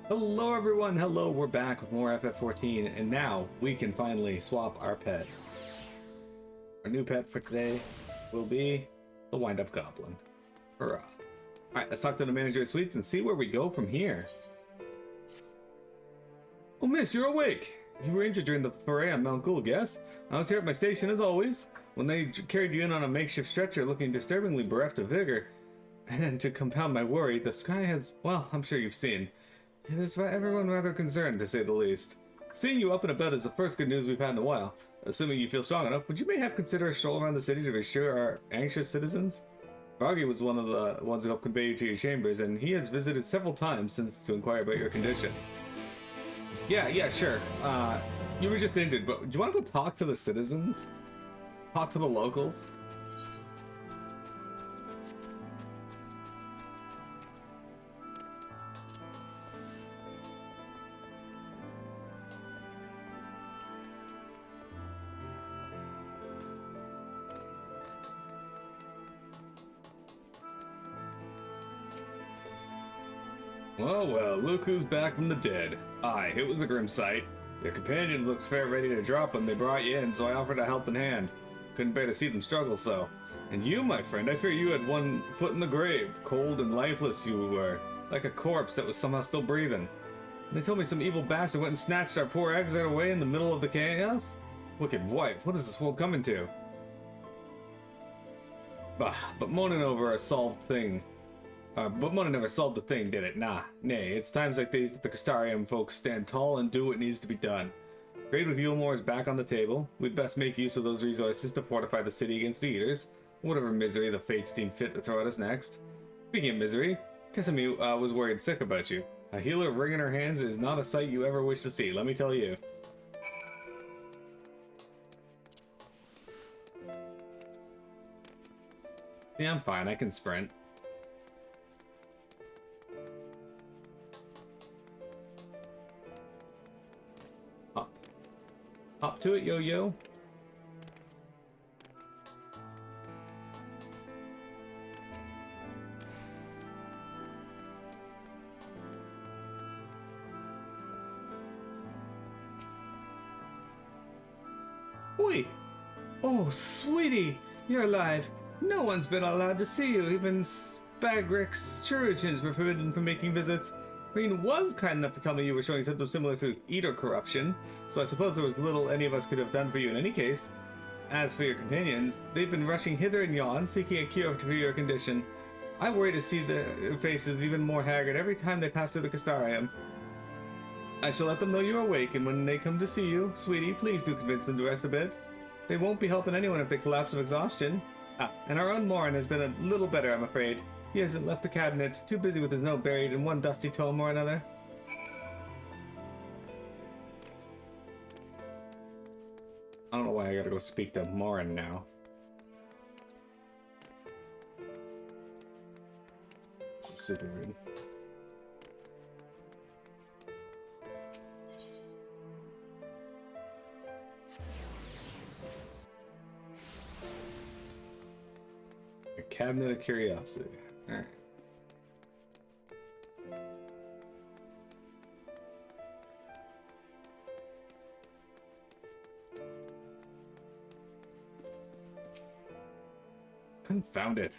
Hello everyone, hello, we're back with more FF14, and now we can finally swap our pet. Our new pet for today will be the Wind-Up Goblin. Hurrah. Alright, let's talk to the manager of suites and see where we go from here. Oh miss, you're awake! You were injured during the foray on Mount Gulg, yes? I was here at my station as always. When they carried you in on a makeshift stretcher looking disturbingly bereft of vigor. And to compound my worry, the sky has, well, I'm sure you've seen. It is everyone rather concerned, to say the least. Seeing you up and about is the first good news we've had in a while. Assuming you feel strong enough, would you mayhap consider a stroll around the city to reassure our anxious citizens? Vargi was one of the ones who helped convey you to your chambers, and he has visited several times since to inquire about your condition. Yeah, sure. You were just injured, but do you want to go talk to the citizens? Talk to the locals? Well, look who's back from the dead. Aye, it was a grim sight. Your companions looked fair ready to drop when they brought you in, so I offered a helping hand. Couldn't bear to see them struggle so. And you, my friend, I fear you had one foot in the grave. Cold and lifeless you were, like a corpse that was somehow still breathing. And they told me some evil bastard went and snatched our poor exile away in the middle of the chaos? Wicked wife, what is this world coming to? Bah, but moaning over a solved thing. But money never solved the thing, did it? Nah, nay, it's times like these that the Crystarium folks stand tall and do what needs to be done. Trade with Yulmore is back on the table. We'd best make use of those resources to fortify the city against the Eaters, whatever misery the fates deem fit to throw at us next. Speaking of misery, Kesami was worried sick about you. A healer wringing her hands is not a sight you ever wish to see, let me tell you. Yeah, I'm fine, I can sprint. Hop to it, yo-yo. Oi! Oh, sweetie! You're alive. No one's been allowed to see you. Even Spagrick's chirurgeons were forbidden from making visits. Green was kind enough to tell me you were showing symptoms similar to eater corruption, so I suppose there was little any of us could have done for you in any case. As for your companions, they've been rushing hither and yon, seeking a cure for your condition. I worry to see their faces even more haggard every time they pass through the Crystarium. I shall let them know you're awake, and when they come to see you, sweetie, please do convince them to rest a bit. They won't be helping anyone if they collapse of exhaustion. And our own Morin has been a little better, I'm afraid. He hasn't left the cabinet, too busy with his note buried in one dusty tome or another. I don't know why I gotta go speak to Morin now. This is super rude. A cabinet of curiosity. Alright. Confound it.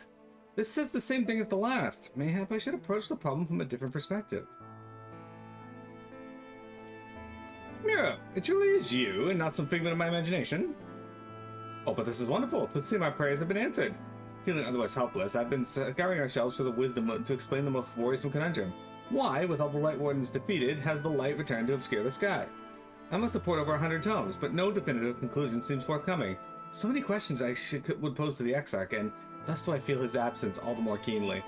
This says the same thing as the last. Mayhap I should approach the problem from a different perspective. Mira, it truly is you, and not some figment of my imagination. Oh, but this is wonderful. To see my prayers have been answered. Feeling otherwise helpless, I've been scouring our shelves for the wisdom to explain the most worrisome conundrum. Why, with all the Light Wardens defeated, has the light returned to obscure the sky? I must have poured over 100 tomes, but no definitive conclusion seems forthcoming. So many questions I would pose to the Exarch, and thus do I feel his absence all the more keenly.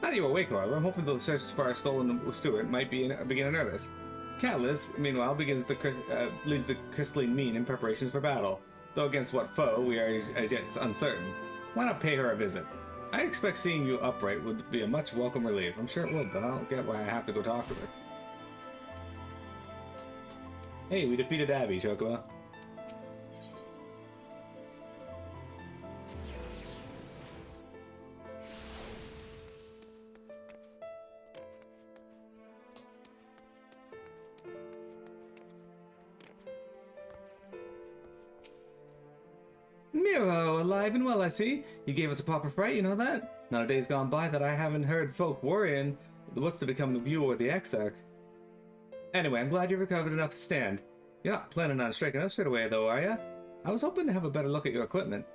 Now that you're awake, however, I'm hoping the search for our stolen steward might begin in earnest. Catalyst, meanwhile, leads the crystalline mean in preparations for battle, though against what foe we are as yet uncertain. Why not pay her a visit? I expect seeing you upright would be a much welcome relief. I'm sure it would, but I don't get why I have to go talk to her. Hey, we defeated Abby, Chocobo. Nero, alive and well, I see. You gave us a proper fright, you know that? Not a day's gone by that I haven't heard folk worrying what's to become of you or the Exarch. Anyway, I'm glad you recovered enough to stand. You're not planning on striking us straight away, though, are ya? I was hoping to have a better look at your equipment.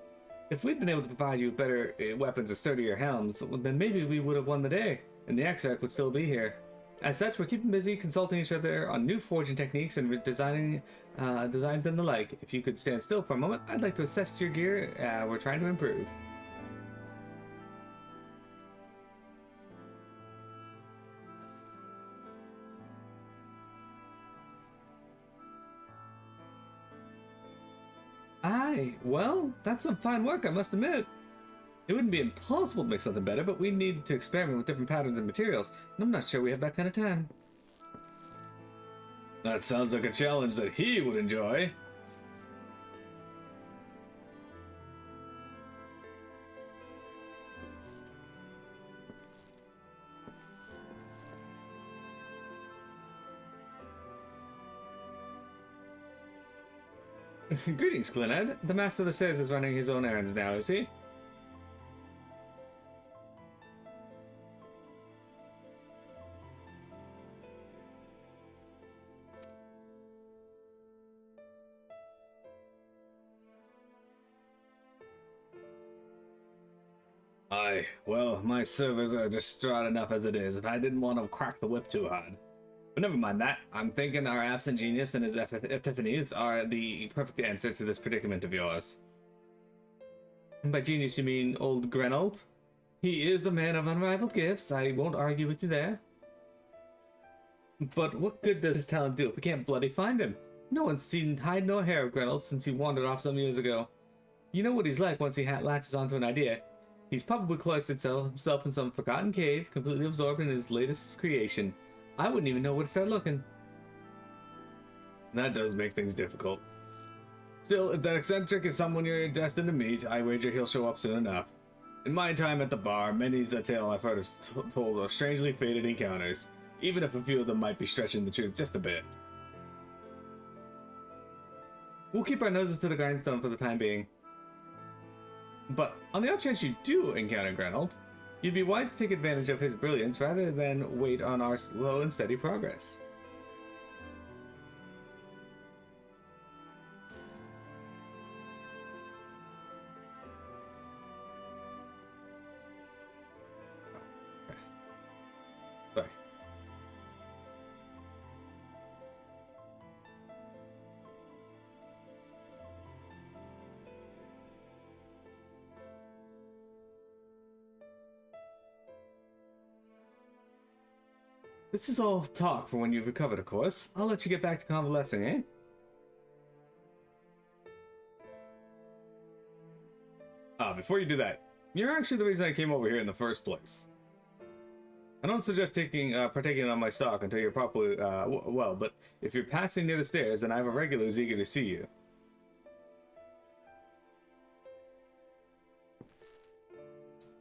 If we'd been able to provide you with better weapons or sturdier helms, then maybe we would have won the day, and the Exarch would still be here. As such, we're keeping busy consulting each other on new forging techniques and designing designs and the like. If you could stand still for a moment, I'd like to assess your gear. We're trying to improve. Aye, well, that's some fine work, I must admit. It wouldn't be impossible to make something better, but we need to experiment with different patterns and materials, and I'm not sure we have that kind of time. That sounds like a challenge that he would enjoy. Greetings, Glenad. The Master of the Stairs is running his own errands now, is he? Aye, well, my servers are distraught enough as it is, and I didn't want to crack the whip too hard. But never mind that. I'm thinking our absent genius and his epiphanies are the perfect answer to this predicament of yours. And by genius you mean old Grenold? He is a man of unrivaled gifts, I won't argue with you there. But what good does his talent do if we can't bloody find him? No one's seen hide nor hair of Grenold since he wandered off some years ago. You know what he's like once he latches onto an idea. He's probably cloistered himself in some forgotten cave, completely absorbed in his latest creation. I wouldn't even know where to start looking. That does make things difficult. Still, if that eccentric is someone you're destined to meet, I wager he'll show up soon enough. In my time at the bar, many's a tale I've heard told of strangely fated encounters, even if a few of them might be stretching the truth just a bit. We'll keep our noses to the grindstone for the time being. But on the off chance you do encounter Grenold, you'd be wise to take advantage of his brilliance rather than wait on our slow and steady progress. Sorry. This is all talk for when you've recovered, of course. I'll let you get back to convalescing, eh? Before you do that, you're actually the reason I came over here in the first place. I don't suggest partaking on my stock until you're properly, well, but if you're passing near the stairs, then I have a regular who's eager to see you.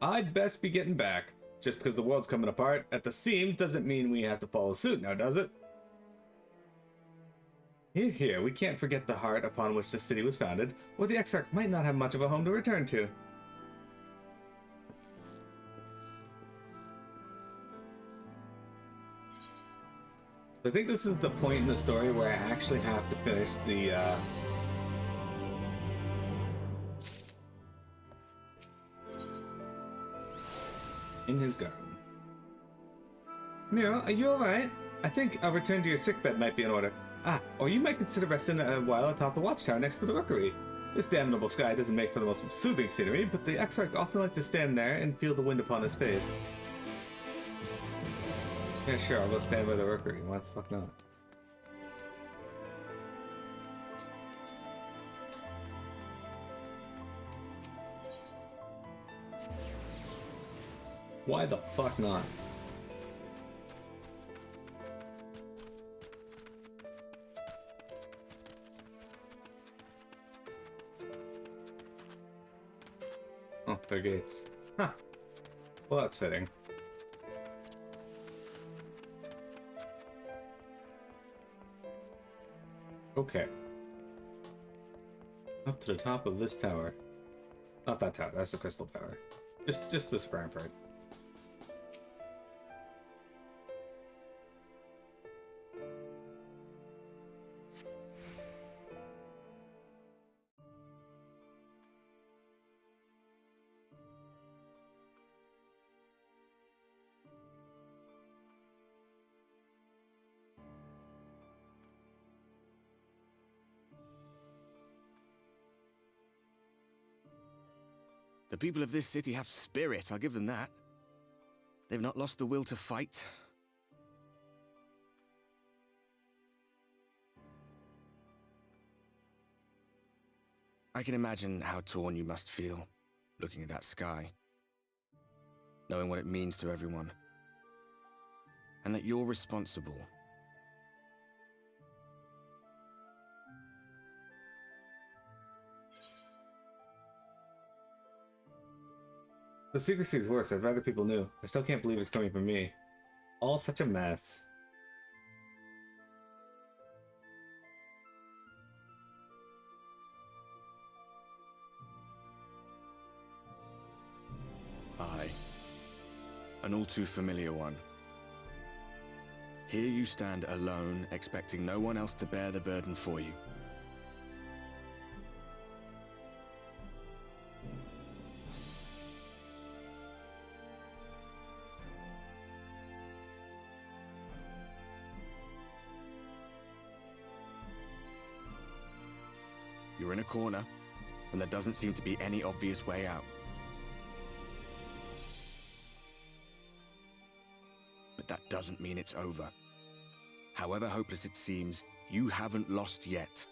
I'd best be getting back. Just because the world's coming apart at the seams doesn't mean we have to follow suit now, does it? Here, we can't forget the heart upon which the city was founded, or the Exarch might not have much of a home to return to. I think this is the point in the story where I actually have to finish the, in his garden. Miro, are you alright? I think a return to your sickbed might be in order. Or you might consider resting a while atop the watchtower next to the rookery. This damnable sky doesn't make for the most soothing scenery, but the Exarch often like to stand there and feel the wind upon his face. Yeah, sure, I'll go stand by the rookery. Why the fuck not? Why the fuck not? Oh, they're gates. Huh. Well, that's fitting. Okay. Up to the top of this tower. Not that tower. That's the crystal tower. Just this rampart. The people of this city have spirit, I'll give them that. They've not lost the will to fight. I can imagine how torn you must feel, looking at that sky, knowing what it means to everyone, and that you're responsible. The secrecy is worse. I'd rather people knew. I still can't believe it's coming from me. All such a mess. Aye. An all too familiar one. Here you stand alone, expecting no one else to bear the burden for you. You're in a corner, and there doesn't seem to be any obvious way out. But that doesn't mean it's over. However hopeless it seems, you haven't lost yet.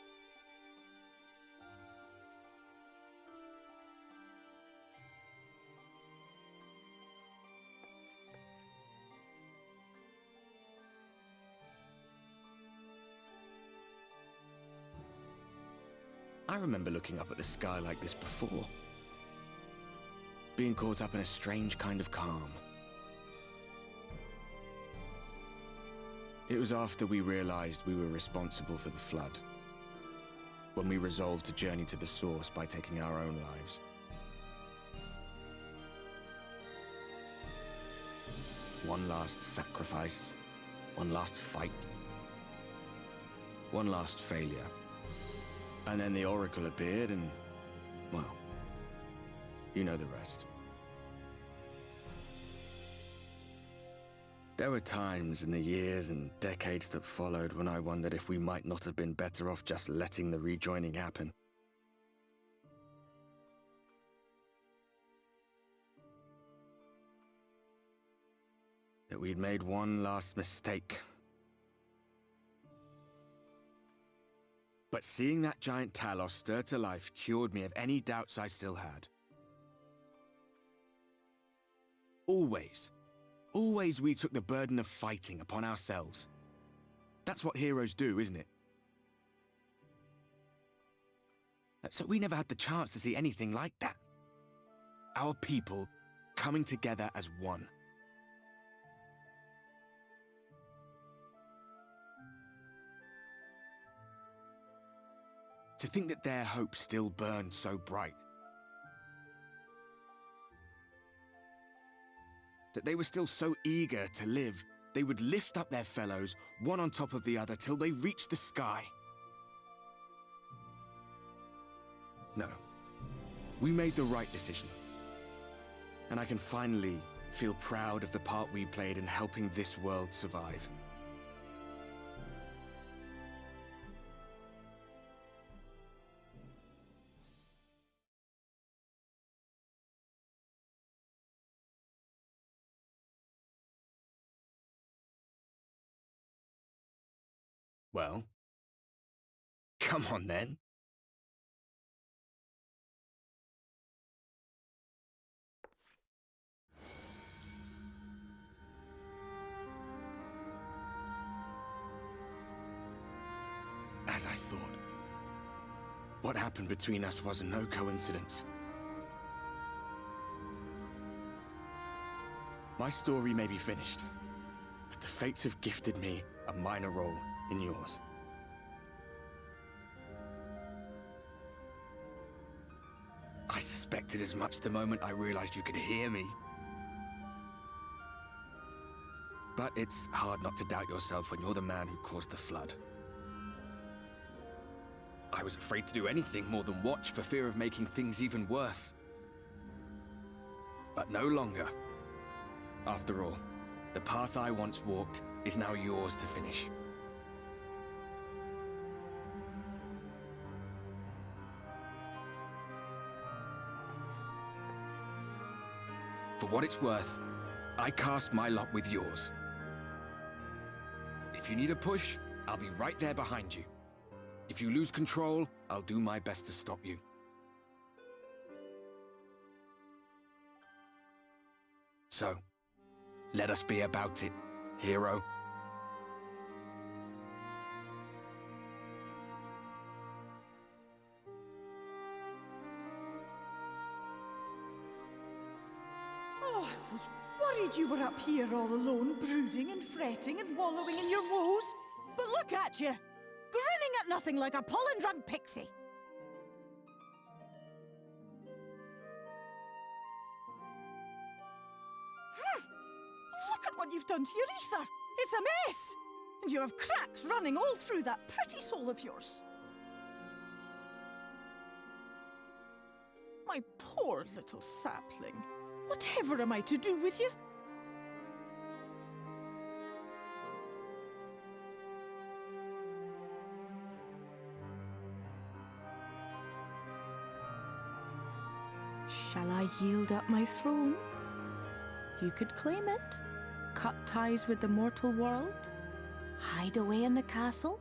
I remember looking up at the sky like this before. Being caught up in a strange kind of calm. It was after we realized we were responsible for the flood. When we resolved to journey to the source by taking our own lives. One last sacrifice. One last fight. One last failure. And then the Oracle appeared and, well, you know the rest. There were times in the years and decades that followed when I wondered if we might not have been better off just letting the rejoining happen. That we'd made one last mistake. But seeing that giant Talos stir to life cured me of any doubts I still had. Always we took the burden of fighting upon ourselves. That's what heroes do, isn't it? So we never had the chance to see anything like that. Our people coming together as one. To think that their hope still burned so bright. That they were still so eager to live, they would lift up their fellows, one on top of the other, till they reached the sky. No. We made the right decision. And I can finally feel proud of the part we played in helping this world survive. Well, come on then. As I thought. What happened between us was no coincidence. My story may be finished, but the fates have gifted me a minor role in yours. I suspected as much the moment I realized you could hear me. But it's hard not to doubt yourself when you're the man who caused the flood. I was afraid to do anything more than watch for fear of making things even worse. But no longer. After all, the path I once walked is now yours to finish. For what it's worth, I cast my lot with yours. If you need a push, I'll be right there behind you. If you lose control, I'll do my best to stop you. So, let us be about it, hero. Oh, I was worried you were up here all alone, brooding and fretting and wallowing in your woes. But look at you, grinning at nothing like a pollen-drunk pixie. Look at what you've done to your ether. It's a mess. And you have cracks running all through that pretty soul of yours. My poor little sapling. Whatever am I to do with you? Shall I yield up my throne? You could claim it, cut ties with the mortal world, hide away in the castle.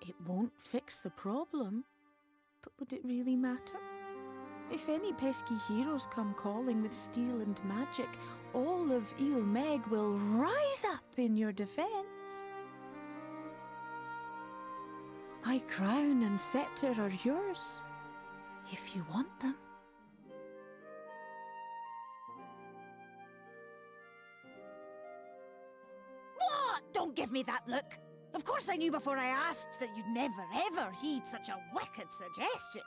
It won't fix the problem, but would it really matter? If any pesky heroes come calling with steel and magic, all of Il Meg will rise up in your defense. My crown and scepter are yours, if you want them. What? Don't give me that look. Of course I knew before I asked that you'd never ever heed such a wicked suggestion.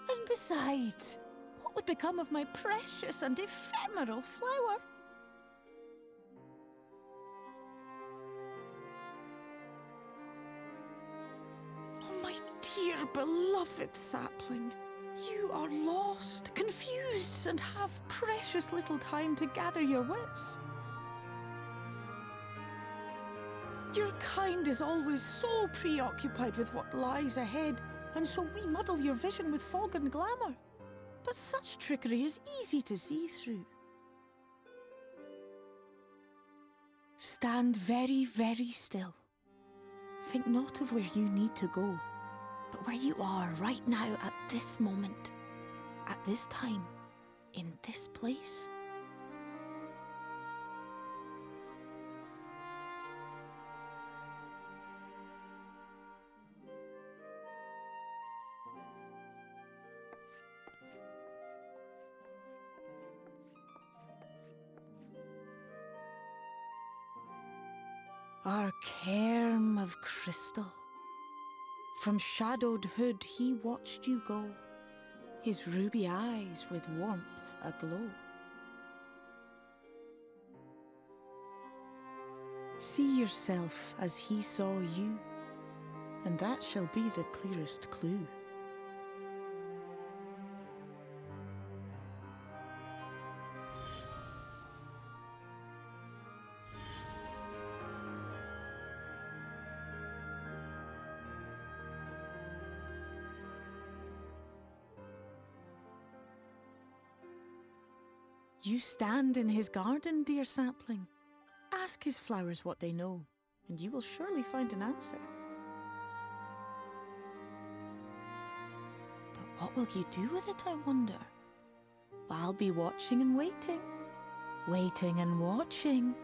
And besides, what would become of my precious and ephemeral flower? Oh, my dear beloved sapling. You are lost, confused, and have precious little time to gather your wits. Your kind is always so preoccupied with what lies ahead, and so we muddle your vision with fog and glamour. But such trickery is easy to see through. Stand very, very still. Think not of where you need to go, but where you are right now at this moment, at this time, in this place. Our cairn of crystal. From shadowed hood he watched you go, his ruby eyes with warmth aglow. See yourself as he saw you, and that shall be the clearest clue. You stand in his garden, dear sapling. Ask his flowers what they know, and you will surely find an answer. But what will you do with it, I wonder? I'll be watching and waiting, waiting and watching.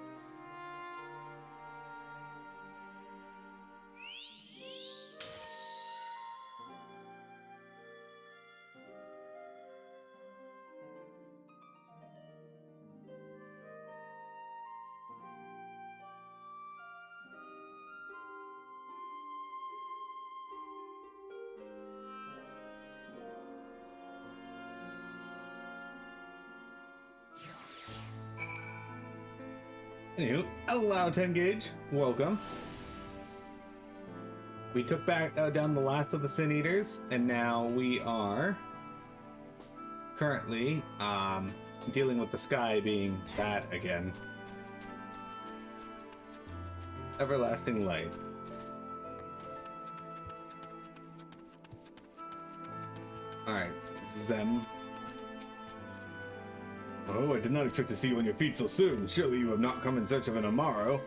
Anywho, allow 10 gauge. Welcome. We took back down the last of the Sin Eaters, and now we are currently dealing with the sky being bad again. Everlasting light. Alright, Zem. Oh, I did not expect to see you on your feet so soon. Surely you have not come in search of an Amaro.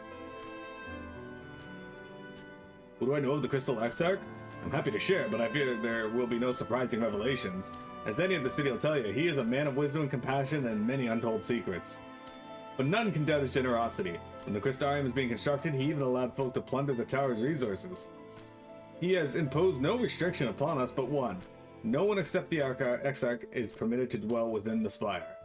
What do I know of the Crystal Exarch? I'm happy to share, but I fear there will be no surprising revelations. As any of the city will tell you, he is a man of wisdom and compassion and many untold secrets. But none can doubt his generosity. When the Crystarium was being constructed, he even allowed folk to plunder the tower's resources. He has imposed no restriction upon us but one. No one except the Exarch is permitted to dwell within the spire.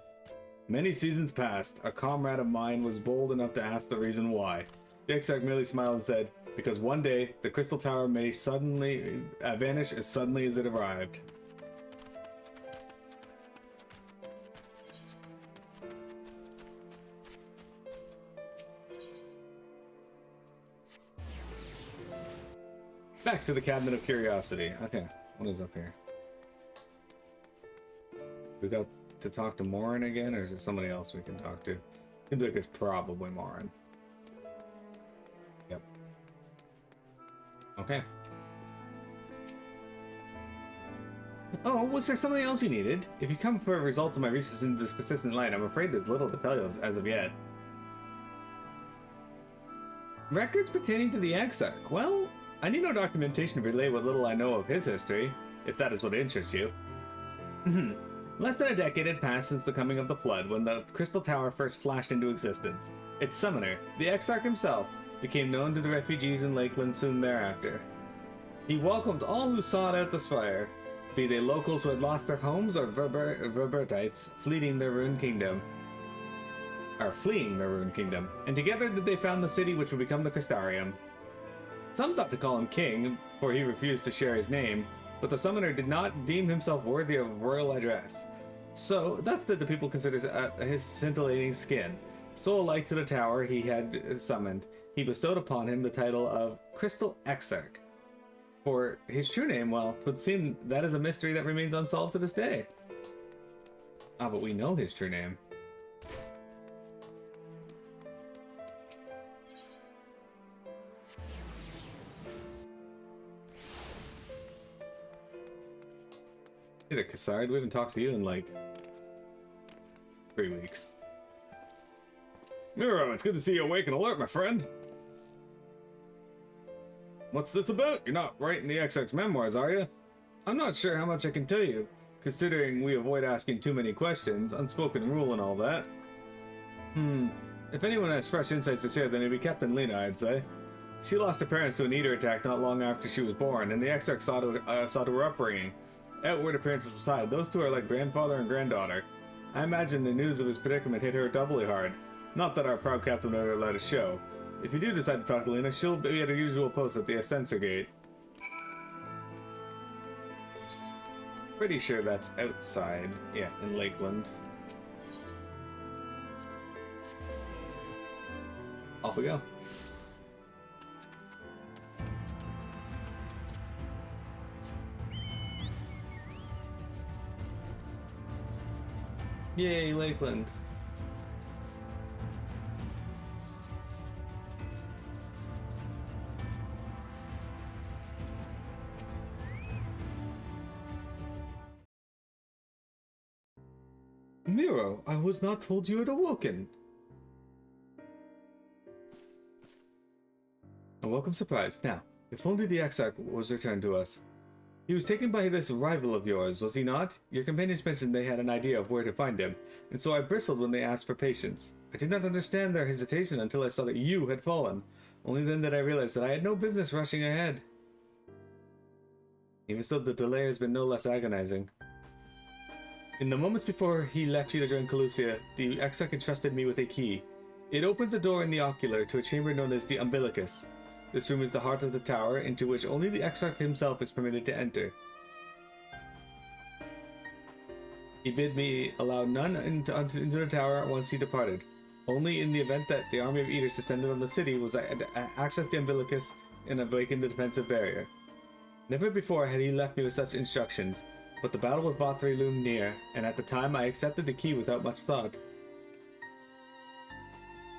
Many seasons passed, a comrade of mine was bold enough to ask the reason why. The Exarch merely smiled and said, because one day, the Crystal Tower may suddenly vanish as suddenly as it arrived. Back to the Cabinet of Curiosity. Okay, what is up here? We got to talk to Morin again, or is there somebody else we can talk to? Seems like it's probably Morin. Yep. Okay. Oh, was there something else you needed? If you come for a result of my research into this persistent light, I'm afraid there's little to tell you as of yet. Records pertaining to the Exarch. Well, I need no documentation to relay what little I know of his history, if that is what interests you. Less than a decade had passed since the coming of the Flood, when the Crystal Tower first flashed into existence. Its summoner, the Exarch himself, became known to the refugees in Lakeland soon thereafter. He welcomed all who sought out the spire, be they locals who had lost their homes or Verbertites fleeing their ruined kingdom. And together they found the city which would become the Crystarium. Some thought to call him king, for he refused to share his name, but the summoner did not deem himself worthy of royal address. So, thus did the people consider his scintillating skin. So alike to the tower he had summoned, he bestowed upon him the title of Crystal Exarch. For his true name, well, it would seem that is a mystery that remains unsolved to this day. Ah, but we know his true name. Hey there, Cassard. We haven't talked to you in like 3 weeks. Miro, it's good to see you awake and alert, my friend. What's this about? You're not writing the XX memoirs, are you? I'm not sure how much I can tell you, considering we avoid asking too many questions, unspoken rule and all that. If anyone has fresh insights to share, then it'd be Captain Lena, I'd say. She lost her parents to an eater attack not long after she was born, and the XX saw to her upbringing. Outward appearances aside, those two are like grandfather and granddaughter. I imagine the news of his predicament hit her doubly hard. Not that our proud captain would ever let us show. If you do decide to talk to Lena, she'll be at her usual post at the Ascensor Gate. Pretty sure that's outside. Yeah, in Lakeland. Off we go. Yay, Lakeland. Miro, I was not told you had awoken. A welcome surprise. Now, if only the Exarch was returned to us. He was taken by this rival of yours, was he not? Your companions mentioned they had an idea of where to find him, and so I bristled when they asked for patience. I did not understand their hesitation until I saw that you had fallen. Only then did I realize that I had no business rushing ahead. Even so, the delay has been no less agonizing. In the moments before he left you to join Calusia, the Exarch entrusted me with a key. It opens a door in the ocular to a chamber known as the Umbilicus. This room is the heart of the tower, into which only the Exarch himself is permitted to enter. He bid me allow none into the tower once he departed. Only in the event that the army of eaters descended on the city was I to access the umbilicus and awaken the defensive barrier. Never before had he left me with such instructions, but the battle with Vothri loomed near, and at the time I accepted the key without much thought.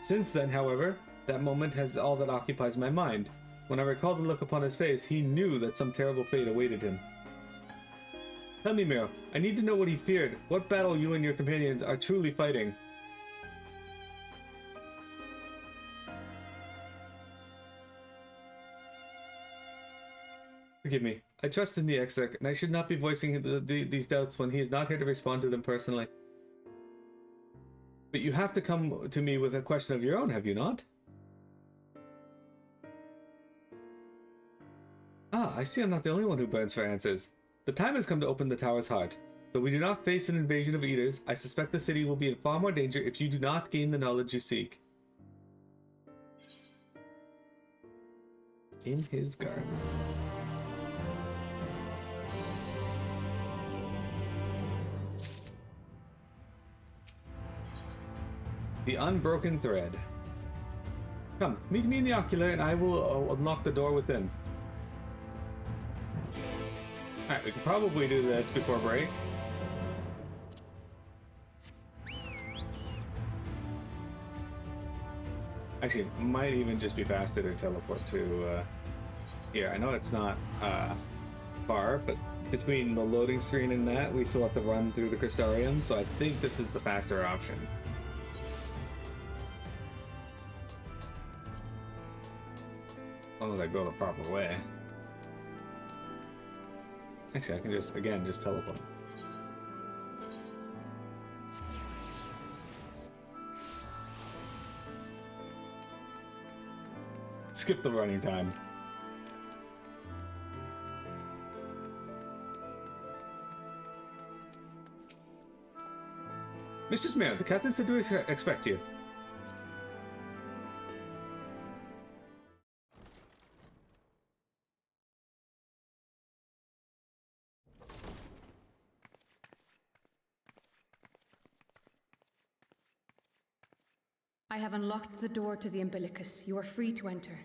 Since then, however, that moment has all that occupies my mind. When I recall the look upon his face, he knew that some terrible fate awaited him. Tell me, Miro, I need to know what he feared, what battle you and your companions are truly fighting. Forgive me. I trust in the exec, and I should not be voicing these doubts when he is not here to respond to them personally. But you have to come to me with a question of your own, have you not? Ah, I see I'm not the only one who burns for answers. The time has come to open the tower's heart. Though we do not face an invasion of eaters, I suspect the city will be in far more danger if you do not gain the knowledge you seek. In his garden. The unbroken thread. Come, meet me in the ocular and I will unlock the door within. Alright, we can probably do this before break. Actually, it might even just be faster to teleport to here. I know it's not far, but between the loading screen and that, we still have to run through the Crystarium, so I think this is the faster option. As long as I go the proper way. Actually, I can just, again, just teleport. Skip the running time. Mr. Smith, the captain said to expect you. I have unlocked the door to the umbilicus. You are free to enter.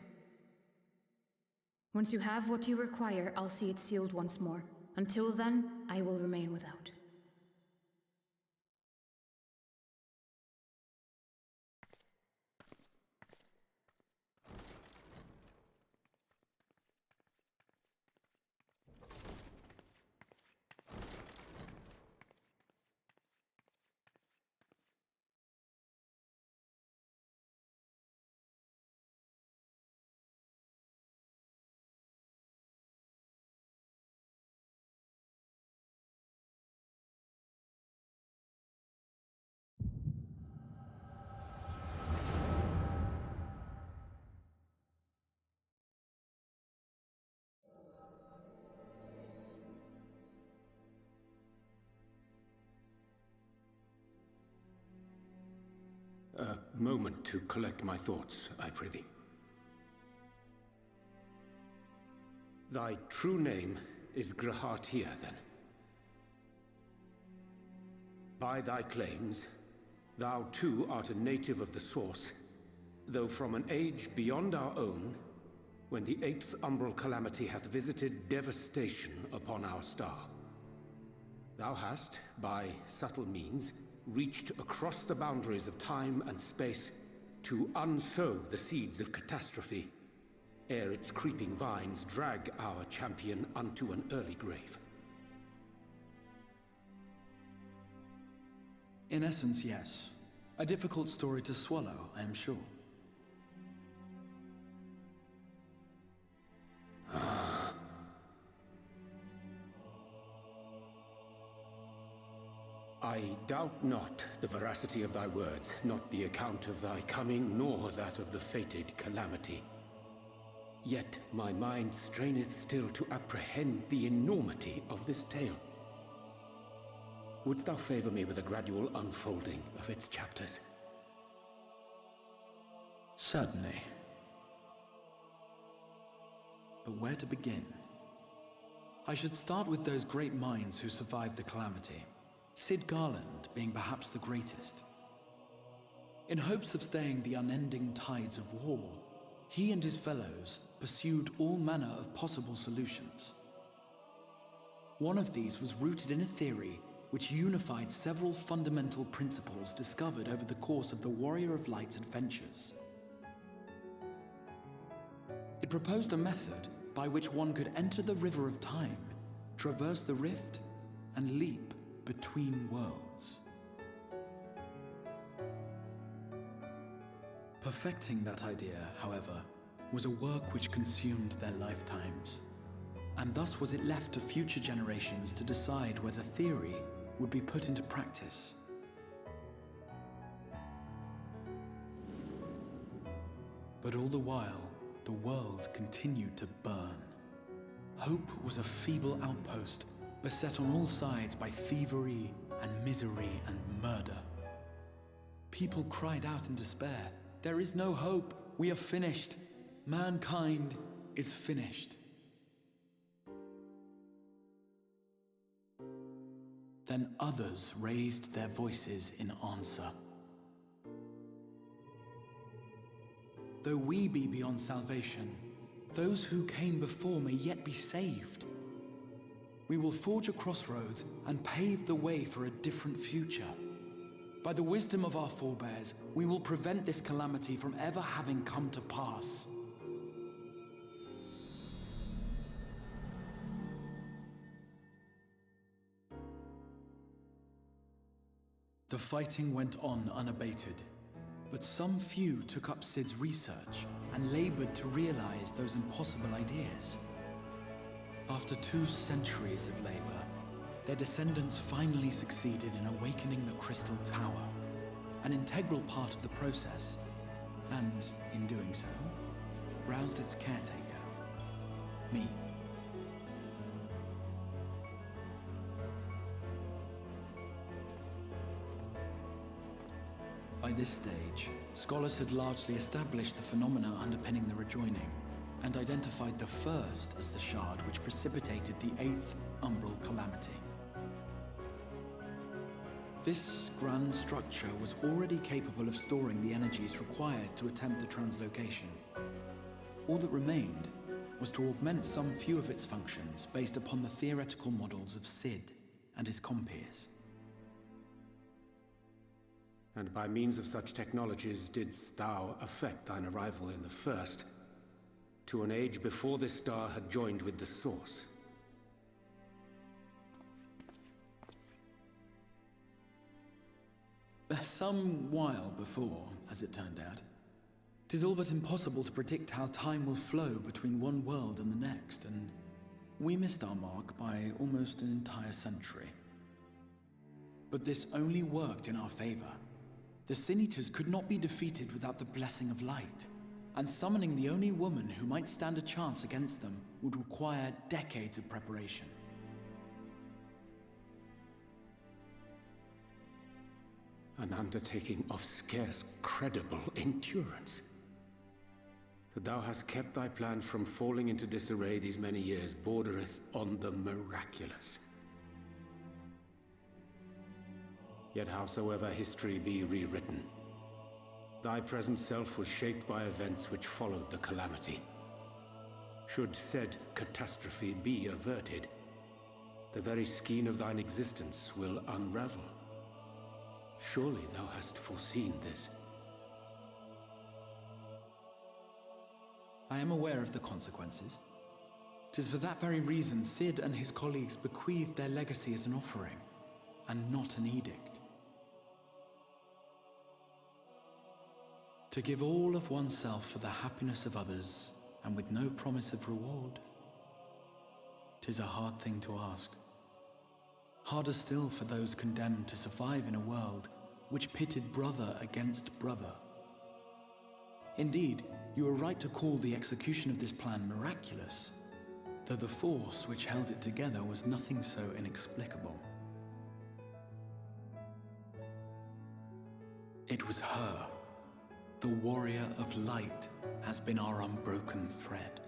Once you have what you require, I'll see it sealed once more. Until then, I will remain without. A moment to collect my thoughts, I prithee. Thy true name is Grahatia, then. By thy claims, thou too art a native of the Source, though from an age beyond our own, when the 8th umbral calamity hath visited devastation upon our star. Thou hast, by subtle means, reached across the boundaries of time and space to unsow the seeds of catastrophe, ere its creeping vines drag our champion unto an early grave. In essence, yes. A difficult story to swallow, I am sure. I doubt not the veracity of thy words, not the account of thy coming, nor that of the fated calamity. Yet my mind straineth still to apprehend the enormity of this tale. Wouldst thou favor me with a gradual unfolding of its chapters? Certainly. But where to begin? I should start with those great minds who survived the calamity. Sid Garland being perhaps the greatest. In hopes of staying the unending tides of war, he and his fellows pursued all manner of possible solutions. One of these was rooted in a theory which unified several fundamental principles discovered over the course of the Warrior of Light's adventures. It proposed a method by which one could enter the River of Time, traverse the rift, and leap between worlds. Perfecting that idea, however, was a work which consumed their lifetimes, and thus was it left to future generations to decide whether theory would be put into practice. But all the while, the world continued to burn. Hope was a feeble outpost, beset on all sides by thievery and misery and murder. People cried out in despair, "There is no hope, we are finished. Mankind is finished." Then others raised their voices in answer. Though we be beyond salvation, those who came before may yet be saved. We will forge a crossroads and pave the way for a different future. By the wisdom of our forebears, we will prevent this calamity from ever having come to pass. The fighting went on unabated, but some few took up Sid's research and labored to realize those impossible ideas. After 2 centuries of labor, their descendants finally succeeded in awakening the Crystal Tower, an integral part of the process, and, in doing so, roused its caretaker, me. By this stage, scholars had largely established the phenomena underpinning the rejoining, and identified the first as the shard which precipitated the 8th umbral calamity. This grand structure was already capable of storing the energies required to attempt the translocation. All that remained was to augment some few of its functions based upon the theoretical models of Sid and his compeers. And by means of such technologies didst thou effect thine arrival in the first, to an age before this star had joined with the Source. Some while before, as it turned out. 'Tis all but impossible to predict how time will flow between one world and the next, and we missed our mark by almost an entire century. But this only worked in our favor. The Sin Eaters could not be defeated without the blessing of light, and summoning the only woman who might stand a chance against them would require decades of preparation. An undertaking of scarce credible endurance. That thou hast kept thy plan from falling into disarray these many years bordereth on the miraculous. Yet howsoever history be rewritten, thy present self was shaped by events which followed the calamity. Should said catastrophe be averted, the very skein of thine existence will unravel. Surely thou hast foreseen this. I am aware of the consequences. 'Tis for that very reason Sid and his colleagues bequeathed their legacy as an offering, and not an edict. To give all of oneself for the happiness of others, and with no promise of reward, 'tis a hard thing to ask. Harder still for those condemned to survive in a world which pitted brother against brother. Indeed, you are right to call the execution of this plan miraculous, though the force which held it together was nothing so inexplicable. It was her. The Warrior of Light has been our unbroken thread.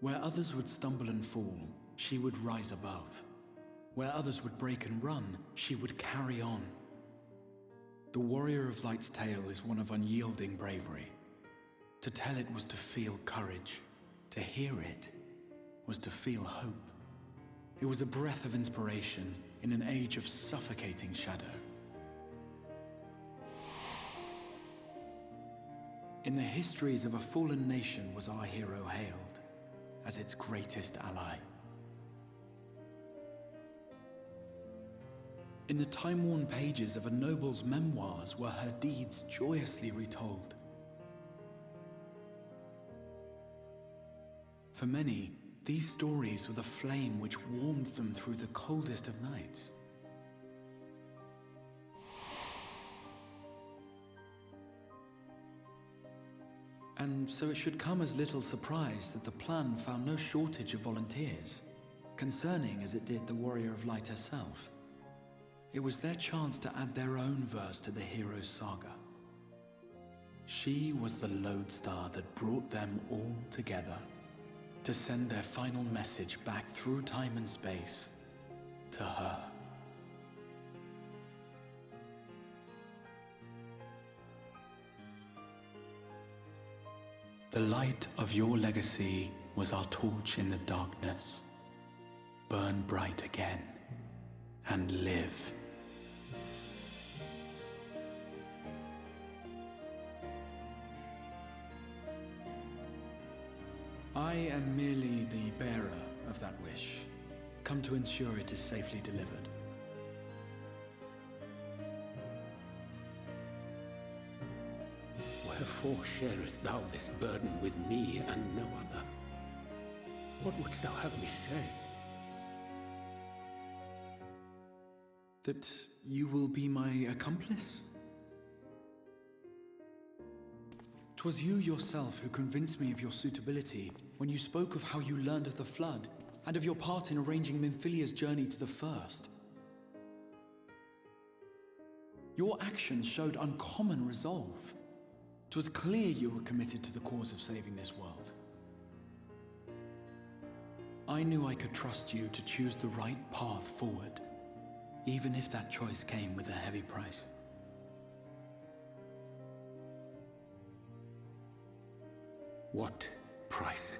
Where others would stumble and fall, she would rise above. Where others would break and run, she would carry on. The Warrior of Light's tale is one of unyielding bravery. To tell it was to feel courage. To hear it was to feel hope. It was a breath of inspiration in an age of suffocating shadow. In the histories of a fallen nation was our hero hailed as its greatest ally. In the time-worn pages of a noble's memoirs were her deeds joyously retold. For many, these stories were the flame which warmed them through the coldest of nights. And so it should come as little surprise that the plan found no shortage of volunteers, concerning as it did the Warrior of Light herself. It was their chance to add their own verse to the hero's saga. She was the lodestar that brought them all together, to send their final message back through time and space to her. The light of your legacy was our torch in the darkness. Burn bright again and live. I am merely the bearer of that wish, come to ensure it is safely delivered. Wherefore sharest thou this burden with me and no other? What wouldst thou have me say? That you will be my accomplice? 'Twas you yourself who convinced me of your suitability when you spoke of how you learned of the Flood and of your part in arranging Minfilia's journey to the First. Your actions showed uncommon resolve. 'Twas clear you were committed to the cause of saving this world. I knew I could trust you to choose the right path forward, even if that choice came with a heavy price. What price?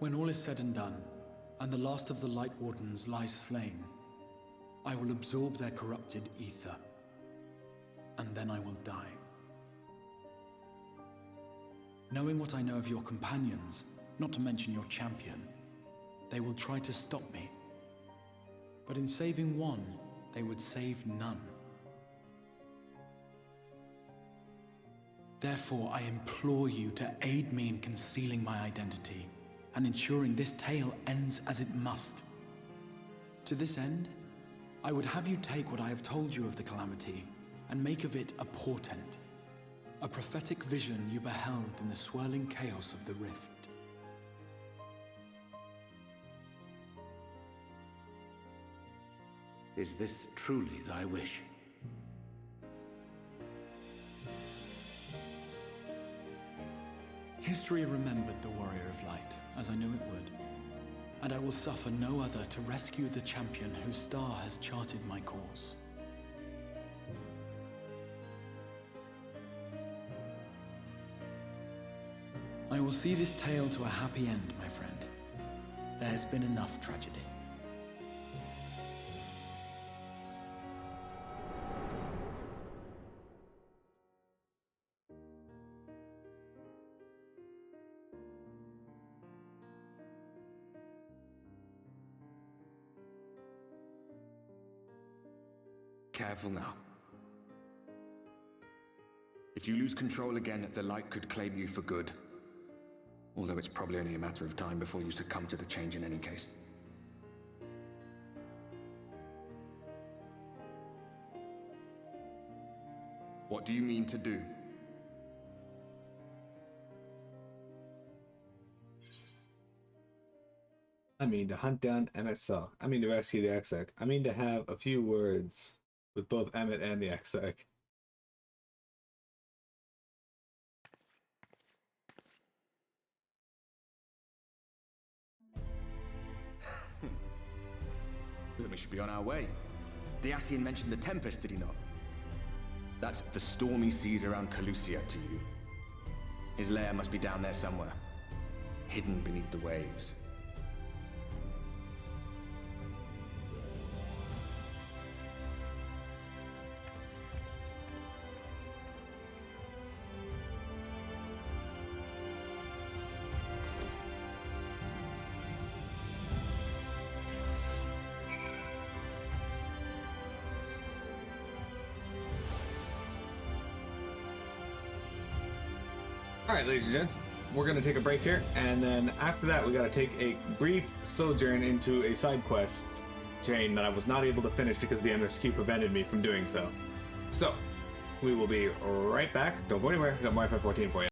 When all is said and done, and the last of the Light Wardens lies slain, I will absorb their corrupted ether, and then I will die. Knowing what I know of your companions, not to mention your champion, they will try to stop me. But in saving one, they would save none. Therefore, I implore you to aid me in concealing my identity and ensuring this tale ends as it must. To this end, I would have you take what I have told you of the calamity and make of it a portent, a prophetic vision you beheld in the swirling chaos of the rift. Is this truly thy wish? History remembered the Warrior of Light, as I knew it would, and I will suffer no other to rescue the champion whose star has charted my course. I will see this tale to a happy end, my friend. There has been enough tragedy. Careful now. If you lose control again, the Light could claim you for good. Although it's probably only a matter of time before you succumb to the change in any case. What do you mean to do? I mean to hunt down Emmett Salk. I mean to rescue the exec. I mean to have a few words with both Emmett and the exec. Then we should be on our way. Dacian mentioned the Tempest, did he not? That's the stormy seas around Calusia to you. His lair must be down there somewhere, hidden beneath the waves. All right, ladies and gents, we're going to take a break here, and then after that, we got to take a brief sojourn into a side quest chain that I was not able to finish because the MSQ prevented me from doing so. So, we will be right back. Don't go anywhere. Got more FF14 for you.